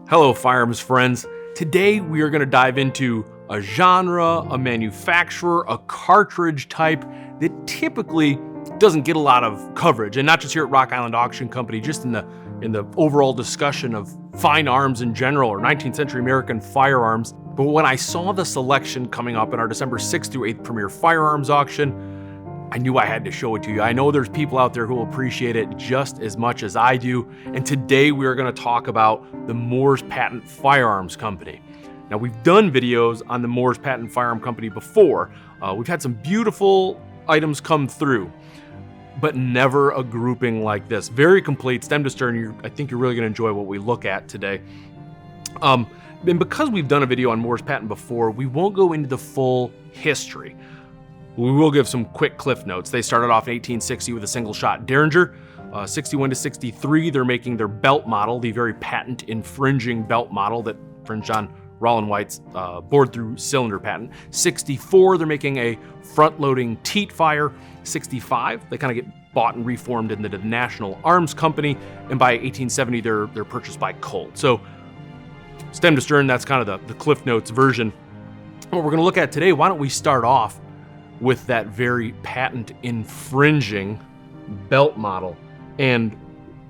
Hello firearms friends. Today we are going to dive into a genre, a manufacturer, a cartridge type that typically doesn't get a lot of coverage, and not just here at Rock Island Auction Company, just in the overall discussion of fine arms in general or 19th century American firearms. But when I saw the selection coming up in our December 6th through 8th premier firearms auction, I knew I had to show it to you. I know there's people out there who will appreciate it just as much as I do. And today we are going to talk about the Moores Patent Firearms Company. Now, we've done videos on the Moores Patent Firearm Company before. We've had some beautiful items come through, but never a grouping like this. Very complete, stem to stern. I think you're really going to enjoy what we look at today. And because we've done a video on Moores Patent before, we won't go into the full history. We will give some quick cliff notes. They started off in 1860 with a single-shot Derringer. 61 to 63, they're making their belt model, the very patent-infringing belt model that infringed on Rollin White's bored-through cylinder patent. 64, they're making a front-loading teat fire. 65, they kind of get bought and reformed into the National Arms Company, and by 1870, they're purchased by Colt. So, stem to stern, that's kind of the Cliff Notes version. What we're going to look at today, why don't we start off with that very patent-infringing belt model, and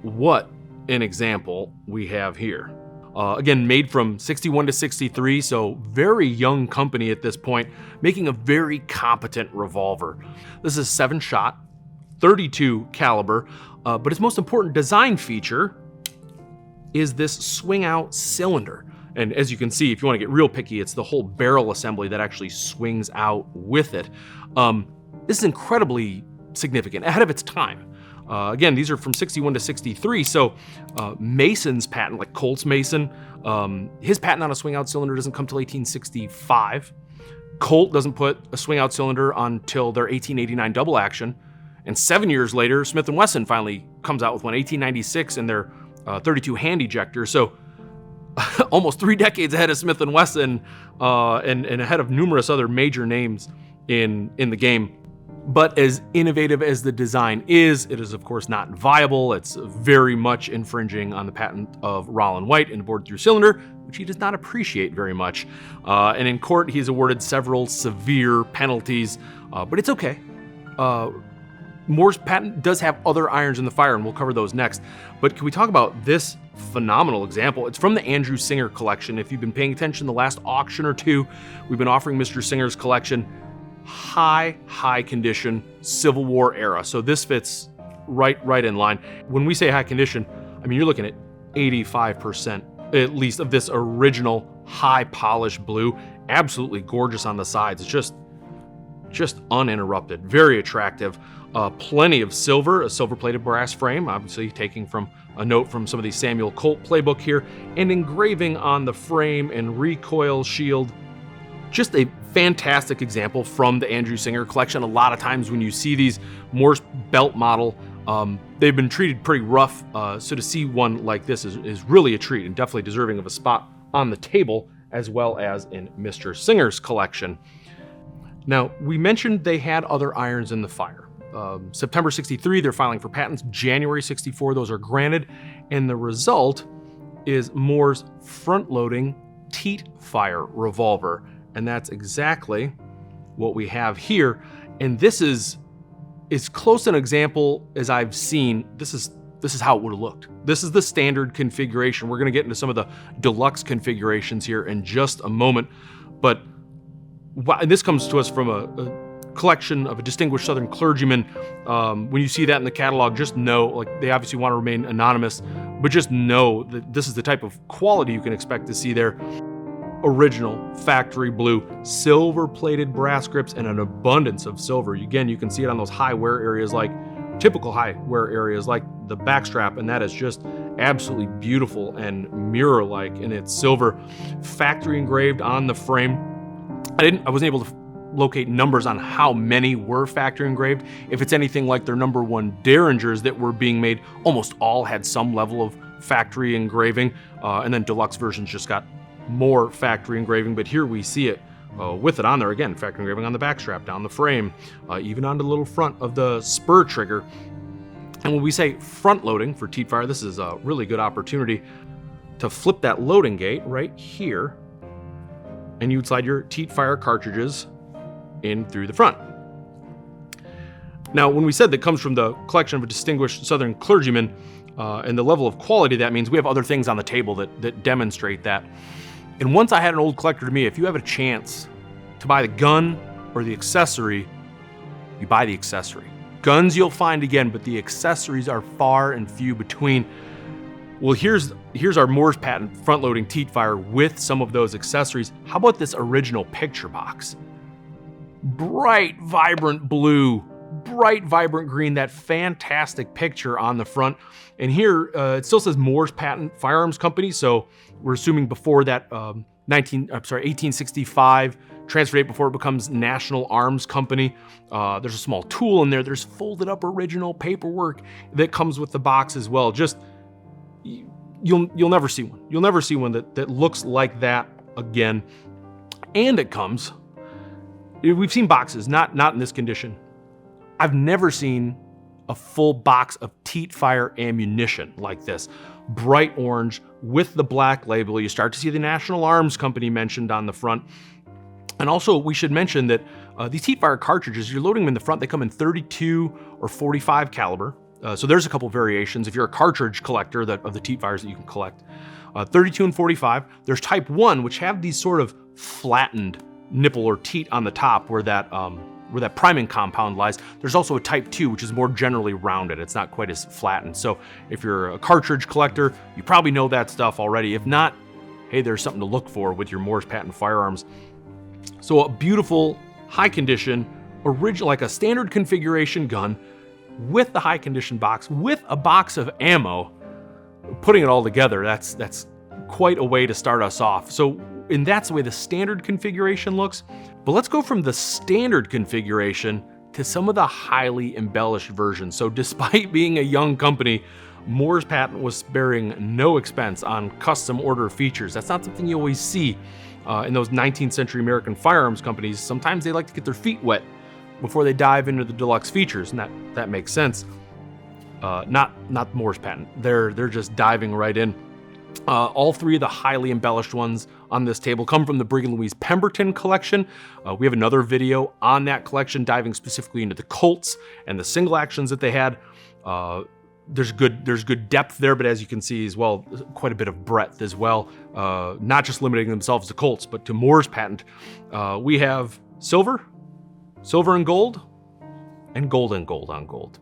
what an example we have here. Again, made from 61 to 63, so very young company at this point, making a very competent revolver. This is 7-shot, 32 caliber, but its most important design feature is this swing-out cylinder. And as you can see, if you want to get real picky, it's the whole barrel assembly that actually swings out with it. This is incredibly significant, ahead of its time. Again, these are from 61 to 63, so Mason's patent, like Colt's Mason, his patent on a swing-out cylinder doesn't come till 1865. Colt doesn't put a swing-out cylinder until their 1889 double action, and 7 years later, Smith & Wesson finally comes out with one, 1896, in their 32 hand ejector. So almost 3 decades ahead of Smith & Wesson, and ahead of numerous other major names in the game. But as innovative as the design is, it is of course not viable. It's very much infringing on the patent of Rollin White in the bored-through cylinder, which he does not appreciate very much. And in court, he's awarded several severe penalties, but it's okay. Moore's patent does have other irons in the fire, and we'll cover those next. But can we talk about this phenomenal example? It's from the Andrew Singer collection. If you've been paying attention the last auction or two, we've been offering Mr. Singer's collection. High condition, Civil War era. So this fits right in line. When we say high condition, I mean, you're looking at 85% at least of this original high polished blue. Absolutely gorgeous on the sides. It's just uninterrupted, very attractive. Plenty of silver, a silver-plated brass frame, obviously taking from a note from some of the Samuel Colt playbook here, and engraving on the frame and recoil shield. Just a fantastic example from the Andrew Singer collection. A lot of times when you see these Moores belt model, they've been treated pretty rough, so to see one like this is really a treat, and definitely deserving of a spot on the table, as well as in Mr. Singer's collection. Now, we mentioned they had other irons in the fire. September 63, they're filing for patents. January 64, those are granted. And the result is Moore's front-loading teat fire revolver. And that's exactly what we have here. And this is as close an example as I've seen. This is how it would have looked. This is the standard configuration. We're going to get into some of the deluxe configurations here in just a moment. But and this comes to us from a collection of a distinguished Southern clergyman. When you see that in the catalog, just know, like, they obviously want to remain anonymous, but just know that this is the type of quality you can expect to see there. Original factory blue, silver-plated brass grips, and an abundance of silver. Again, you can see it on those high wear areas, like typical high wear areas, like the backstrap, and that is just absolutely beautiful and mirror-like in its silver. Factory engraved on the frame. I wasn't able to locate numbers on how many were factory engraved. If it's anything like their number one Derringers that were being made, almost all had some level of factory engraving, and then deluxe versions just got more factory engraving, but here we see it with it on there. Again, factory engraving on the backstrap, down the frame, even on the little front of the spur trigger. And when we say front loading for teat fire, this is a really good opportunity. to flip that loading gate right here, and you'd slide your Teetfire cartridges in through the front. Now, when we said that comes from the collection of a distinguished Southern clergyman, and the level of quality that means, we have other things on the table that demonstrate that. And once I had an old collector to me, if you have a chance to buy the gun or the accessory, you buy the accessory. Guns you'll find again, but the accessories are far and few between. Well, here's our Moore's Patent front-loading Teetfire with some of those accessories. How about this original picture box? Bright, vibrant blue, bright, vibrant green, that fantastic picture on the front. And here, it still says Moore's Patent Firearms Company, so we're assuming before that 1865 transfer date, before it becomes National Arms Company. There's a small tool in there. There's folded up original paperwork that comes with the box as well. Just, you'll never see one. You'll never see one that looks like that again. And it comes, we've seen boxes, not in this condition. I've never seen a full box of Teetfire ammunition like this. Bright orange with the black label. You start to see the National Arms Company mentioned on the front. And also, we should mention that these Teetfire cartridges, you're loading them in the front, they come in 32 or 45 caliber. So there's a couple variations if you're a cartridge collector of the Teetfires that you can collect. 32 and 45. There's Type 1, which have these sort of flattened nipple or teat on the top where that priming compound lies. There's also a Type 2, which is more generally rounded. It's not quite as flattened. So if you're a cartridge collector, you probably know that stuff already. If not, hey, there's something to look for with your Moore's Patent firearms. So a beautiful, high condition, original, like a standard configuration gun with the high condition box, with a box of ammo. Putting it all together, that's quite a way to start us off. And that's the way the standard configuration looks. But let's go from the standard configuration to some of the highly embellished versions. So despite being a young company, Moore's Patent was sparing no expense on custom order features. That's not something you always see in those 19th century American firearms companies. Sometimes they like to get their feet wet before they dive into the deluxe features, and that makes sense. Not Moore's Patent. They're just diving right in. All three of the highly embellished ones on this table come from the Brigham Louise Pemberton collection. We have another video on that collection diving specifically into the Colts and the single actions that they had. There's good depth there, but as you can see as well, quite a bit of breadth as well. Not just limiting themselves to Colts, but to Moore's Patent. We have silver and gold, and gold on gold.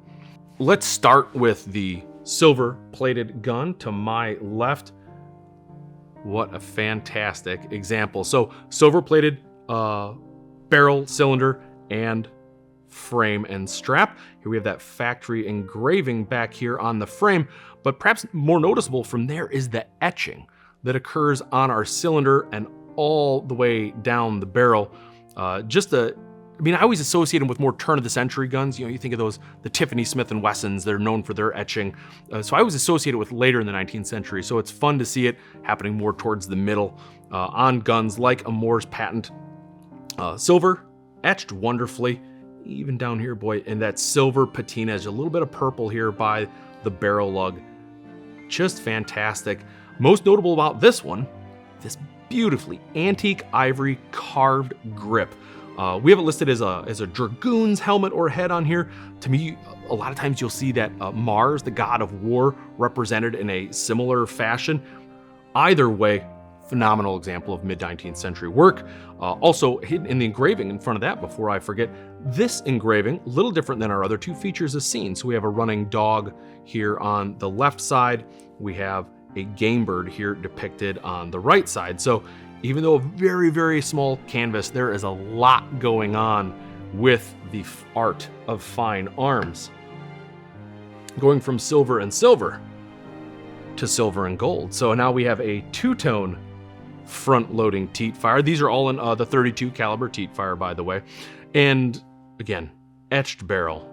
Let's start with the silver-plated gun to my left. What a fantastic example. So silver-plated barrel, cylinder, and frame and strap. Here we have that factory engraving back here on the frame, but perhaps more noticeable from there is the etching that occurs on our cylinder and all the way down the barrel. I always associate them with more turn-of-the-century guns. You think of those, the Tiffany Smith & Wessons, they're known for their etching. So I always associate it with later in the 19th century. So it's fun to see it happening more towards the middle on guns like a Moore's Patent. Silver, etched wonderfully, even down here, boy, and that silver patina. There's a little bit of purple here by the barrel lug. Just fantastic. Most notable about this one, this beautifully antique ivory carved grip. We have it listed as a dragoon's helmet or head on here. To me, a lot of times you'll see that Mars, the god of war, represented in a similar fashion. Either way, phenomenal example of mid-19th century work. Also hidden in the engraving in front of that, before I forget, this engraving, a little different than our other two, features a scene. So we have a running dog here on the left side. We have a game bird here depicted on the right side. So even though a very, very small canvas, there is a lot going on with the art of fine arms. Going from silver and silver to silver and gold. So now we have a two-tone front-loading Teetfire. These are all in the 32 caliber Teetfire, by the way. And again, etched barrel,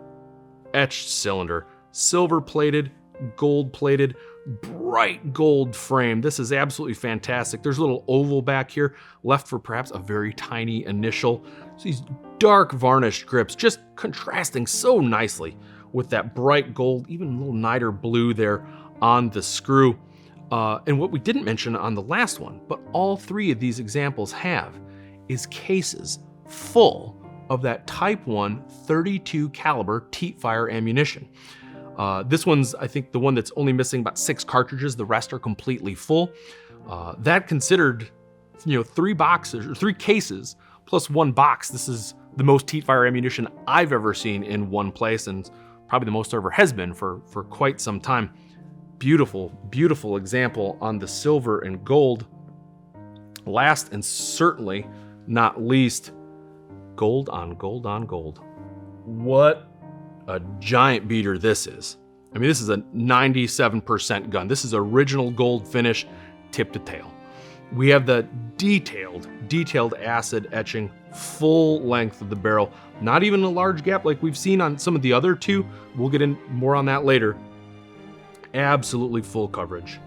etched cylinder, silver-plated, gold-plated, bright gold frame. This is absolutely fantastic. There's a little oval back here left for perhaps a very tiny initial. So these dark varnished grips just contrasting so nicely with that bright gold, even a little niter blue there on the screw. And what we didn't mention on the last one, but all three of these examples have, is cases full of that Type 1 .32 caliber teat-fire ammunition. This one's, I think, the one that's only missing about 6 cartridges. The rest are completely full. That considered, 3 boxes or 3 cases plus 1 box. This is the most teat-fire ammunition I've ever seen in one place, and probably the most there ever has been for quite some time. Beautiful, beautiful example on the silver and gold. Last and certainly not least, gold on gold on gold. What a giant beater this is. I mean, this is a 97% gun. This is original gold finish, tip to tail. We have the detailed acid etching, full length of the barrel, not even a large gap like we've seen on some of the other two. We'll get in more on that later. Absolutely full coverage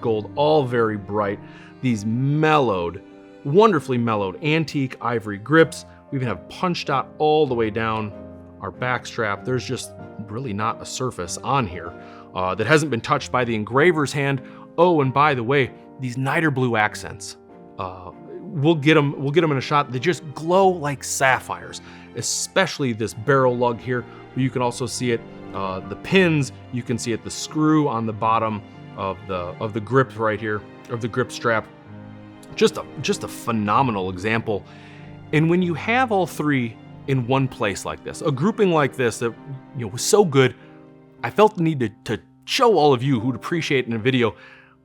gold, all very bright. These mellowed, wonderfully mellowed antique ivory grips. We even have punch dot all the way down our back strap. There's just really not a surface on here that hasn't been touched by the engraver's hand. Oh, and by the way, these niter blue accents, we'll get them in a shot. They just glow like sapphires, especially this barrel lug here, where you can also see it, the pins, you can see it, the screw on the bottom of the grip right here, of the grip strap. Just a phenomenal example. And when you have all three in one place like this, a grouping like this that was so good, I felt the need to show all of you who'd appreciate it in a video.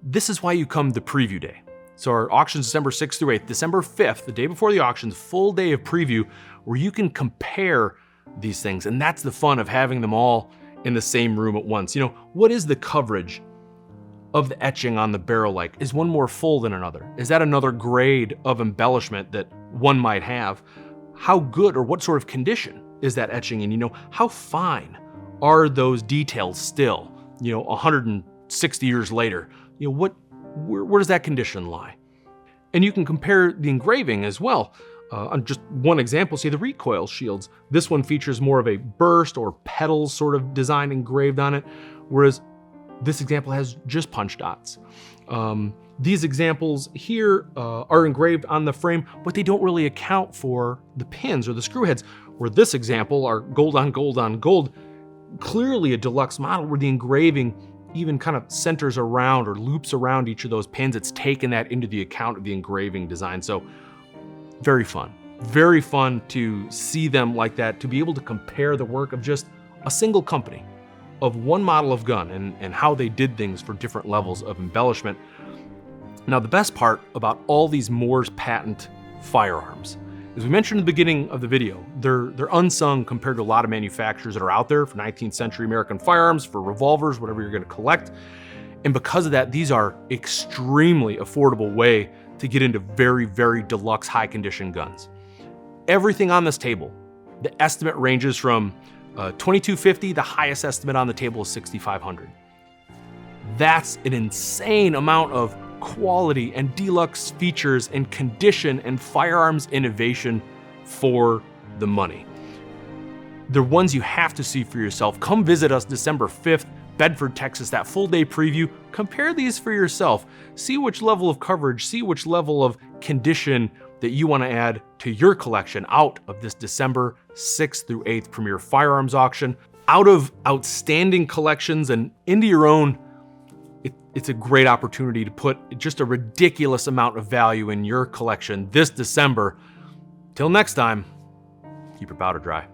This is why you come to preview day. So our auction's December 6th through 8th, December 5th, the day before the auction's full day of preview, where you can compare these things. And that's the fun of having them all in the same room at once. What is the coverage of the etching on the barrel like? Is one more full than another? Is that another grade of embellishment that one might have? How good or what sort of condition is that etching in? How fine are those details still, 160 years later? Where does that condition lie? And you can compare the engraving as well. On just one example, say the recoil shields. This one features more of a burst or petals sort of design engraved on it, whereas this example has just punch dots. These examples here are engraved on the frame, but they don't really account for the pins or the screw heads, where this example are gold on gold on gold, clearly a deluxe model where the engraving even kind of centers around or loops around each of those pins. It's taken that into the account of the engraving design. So very fun to see them like that, to be able to compare the work of just a single company, of one model of gun, and how they did things for different levels of embellishment. Now, the best part about all these Moore's patent firearms, as we mentioned in the beginning of the video, they're unsung compared to a lot of manufacturers that are out there for 19th century American firearms, for revolvers, whatever you're going to collect. And because of that, these are extremely affordable way to get into very, very deluxe high condition guns. Everything on this table, the estimate ranges from $2,250, the highest estimate on the table is $6,500. That's an insane amount of quality and deluxe features and condition and firearms innovation for the money. They're ones you have to see for yourself. Come visit us December 5th, Bedford, Texas, that full day preview. Compare these for yourself. See which level of coverage, see which level of condition that you want to add to your collection out of this December 6th through 8th Premier Firearms Auction. Out of outstanding collections and into your own, it's a great opportunity to put just a ridiculous amount of value in your collection this December. Till next time, keep your powder dry.